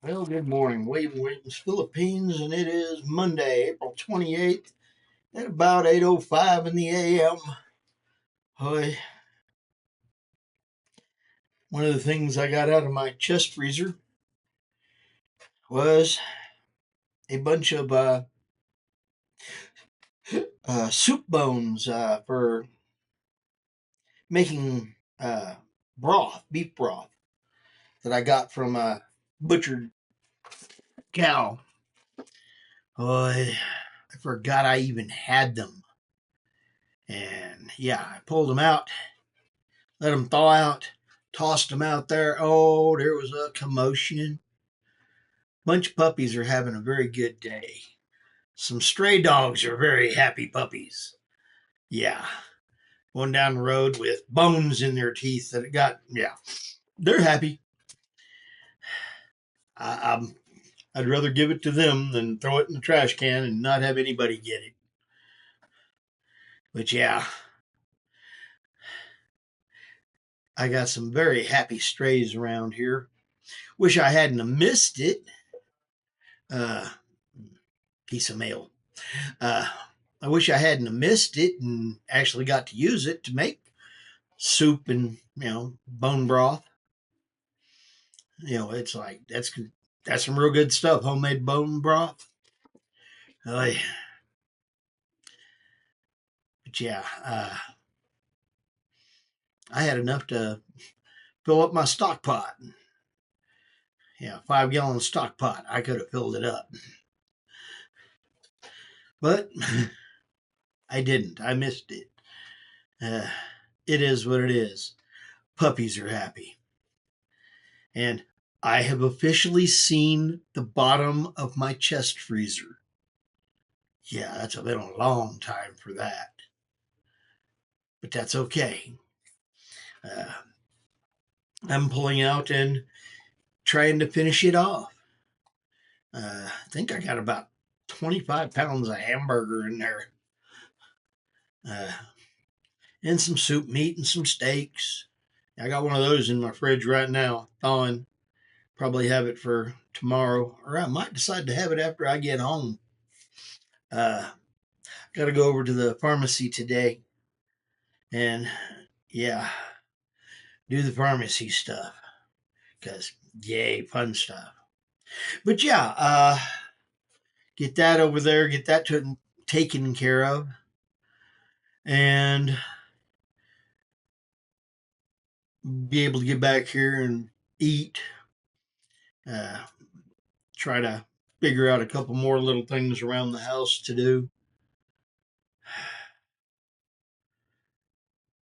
Well, good morning, Williams, Philippines, and it is Monday, April 28th at about 8:05 in the a.m. Hi. One of the things I got out of my chest freezer was a bunch of soup bones for making broth, beef broth, that I got from a butchered cow. I forgot I even had them. And yeah, I pulled them out, let them thaw out, tossed them out there. Oh, there was a commotion. Bunch of puppies are having a very good day. Some stray dogs are very happy puppies. Yeah, going down the road with bones in their teeth that it got. Yeah, they're happy. I, I'm, I'd rather give it to them than throw it in the trash can and not have anybody get it. But yeah, I got some very happy strays around here. Wish I hadn't have missed it. Uh, Piece of mail. Uh, I wish I hadn't have missed it and actually got to use it to make soup and bone broth. It's like that's some real good stuff. Homemade bone broth. Uh, but yeah, I had enough to fill up my stock pot. Yeah, 5 gallon stock pot. I could have filled it up, but I didn't. I missed it. Uh, it is what it is. Puppies are happy, and I have officially seen the bottom of my chest freezer. Yeah, that's been a long time for that, but that's okay. Uh, I'm pulling out and trying to finish it off. I think I got about 25 pounds of hamburger in there, uh, and some soup meat and some steaks. I got one of those in my fridge right now, thawing. Probably have it for tomorrow, or I might decide to have it after I get home. Uh, got to go over to the pharmacy today and, yeah, do the pharmacy stuff because, yay, fun stuff. But yeah, get that over there, get that taken care of, and be able to get back here and eat. Uh, Try to figure out a couple more little things around the house to do.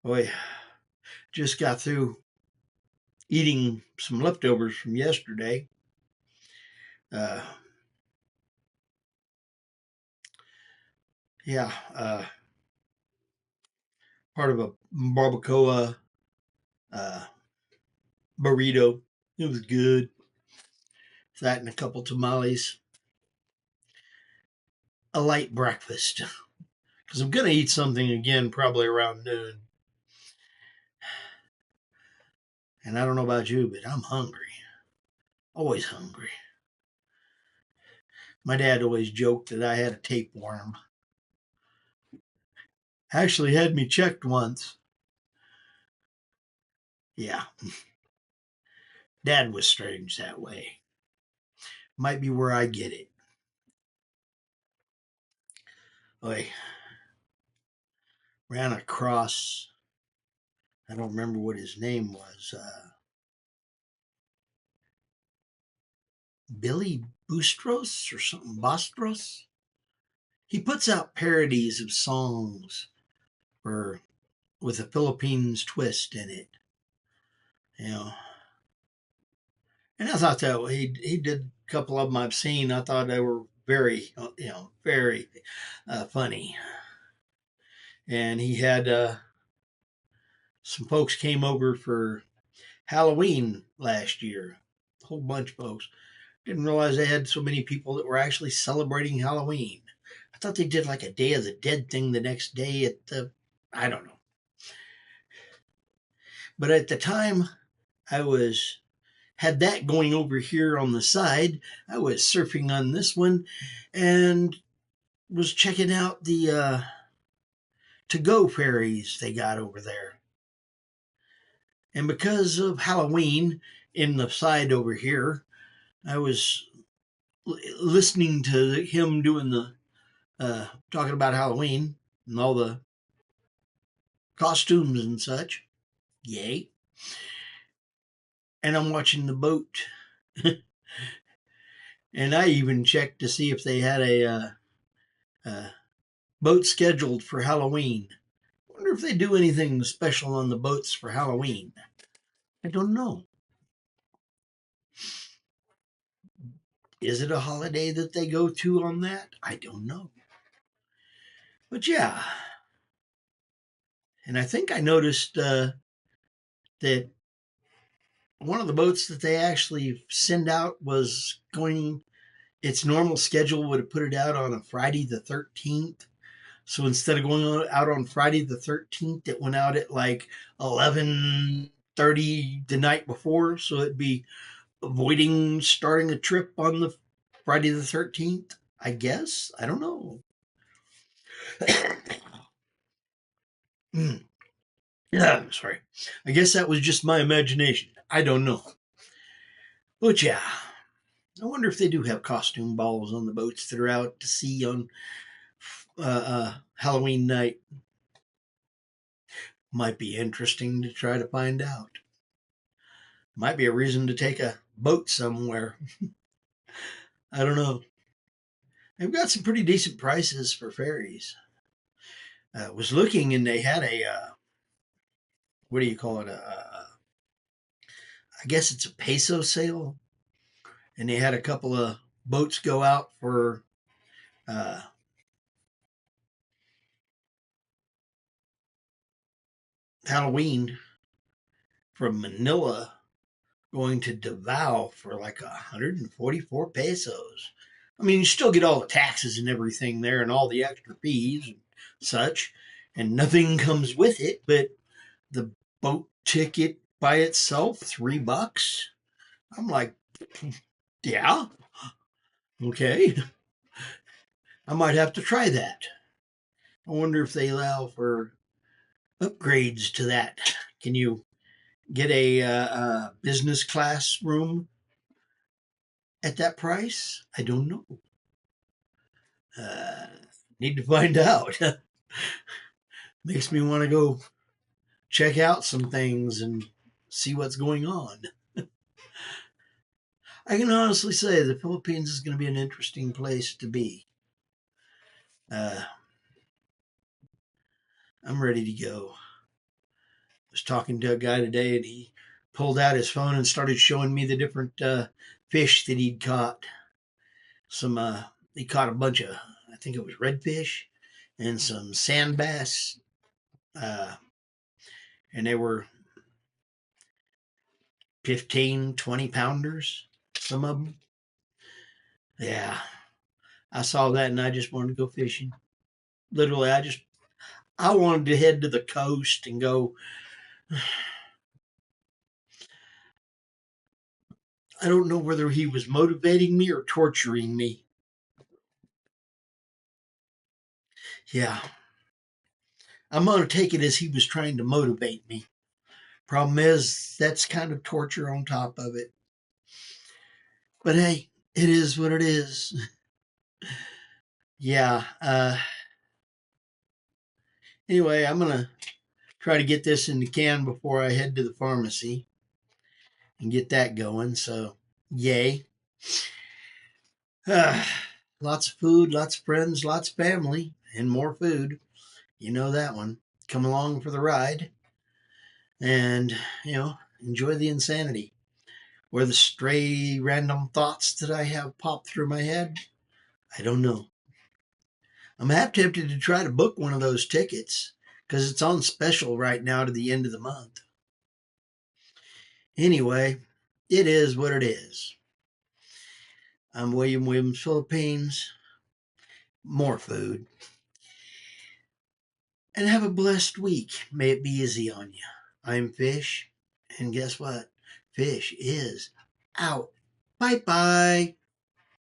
Boy, just got through eating some leftovers from yesterday. Uh, yeah, part of a barbacoa uh, burrito. It was good. That and a couple tamales. A light breakfast. Because I'm going to eat something again probably around noon. And I don't know about you, but I'm hungry. Always hungry. My dad always joked that I had a tapeworm. Actually had me checked once. Yeah, dad was strange that way. Might be where I get it. I ran across, I don't remember what his name was, Billy Bustros or something, Bostros. He puts out parodies of songs for with a Philippines twist in it. You know, and I thought that he did a couple of them I've seen. I thought they were very very funny. And he had some folks came over for Halloween last year. A whole bunch of folks. Didn't realize they had so many people that were actually celebrating Halloween. I thought they did like a Day of the Dead thing the next day at the, I don't know. But at the time, I was had that going over here on the side. I was surfing on this one and was checking out the to-go ferries they got over there. And because of Halloween in the side over here, I was listening to him doing the talking about Halloween and all the costumes and such. Yay. And I'm watching the boat. And I even checked to see if they had a boat scheduled for Halloween. I wonder if they do anything special on the boats for Halloween. I don't know. Is it a holiday that they go to on that? I don't know. But yeah. And I think I noticed that one of the boats that they actually send out was going, its normal schedule would have put it out on a Friday the 13th. So instead of going out on Friday the 13th, it went out at like 11:30 the night before. So it'd be avoiding starting a trip on the Friday the 13th, I guess. I don't know. Yeah, sorry. I guess that was just my imagination. I don't know. But yeah, I wonder if they do have costume balls on the boats that are out to sea on Halloween night. Might be interesting to try to find out. Might be a reason to take a boat somewhere. I don't know. They've got some pretty decent prices for ferries. I was looking and they had a, what do you call it? I guess it's a peso sale. And they had a couple of boats go out for uh, Halloween from Manila going to Davao for like 144 pesos. I mean, you still get all the taxes and everything there and all the extra fees and such, and nothing comes with it, but the boat ticket by itself, $3. I'm like, yeah, okay. I might have to try that. I wonder if they allow for upgrades to that. Can you get a business class room at that price? I don't know. Uh, Need to find out. Makes me want to go check out some things and see what's going on. I can honestly say the Philippines is going to be an interesting place to be. Uh, I'm ready to go. I was talking to a guy today and he pulled out his phone and started showing me the different fish that he'd caught. He caught a bunch of, I think it was redfish and some sand bass. Uh, and they were 15, 20 pounders, some of them. Yeah, I saw that and I just wanted to go fishing. Literally, I wanted to head to the coast and go. I don't know whether he was motivating me or torturing me. Yeah, I'm going to take it as he was trying to motivate me. Problem is, that's kind of torture on top of it. But hey, it is what it is. Yeah. Anyway, I'm going to try to get this in the can before I head to the pharmacy and get that going. So, yay. Lots of food, lots of friends, lots of family, and more food. You know that one. Come along for the ride and, enjoy the insanity. Where the stray random thoughts that I have pop through my head, I don't know. I'm half tempted to try to book one of those tickets because it's on special right now to the end of the month. Anyway, it is what it is. I'm William Williams, Philippines. More food. And have a blessed week. May it be easy on you. I'm Fish. And guess what? Fish is out. Bye bye.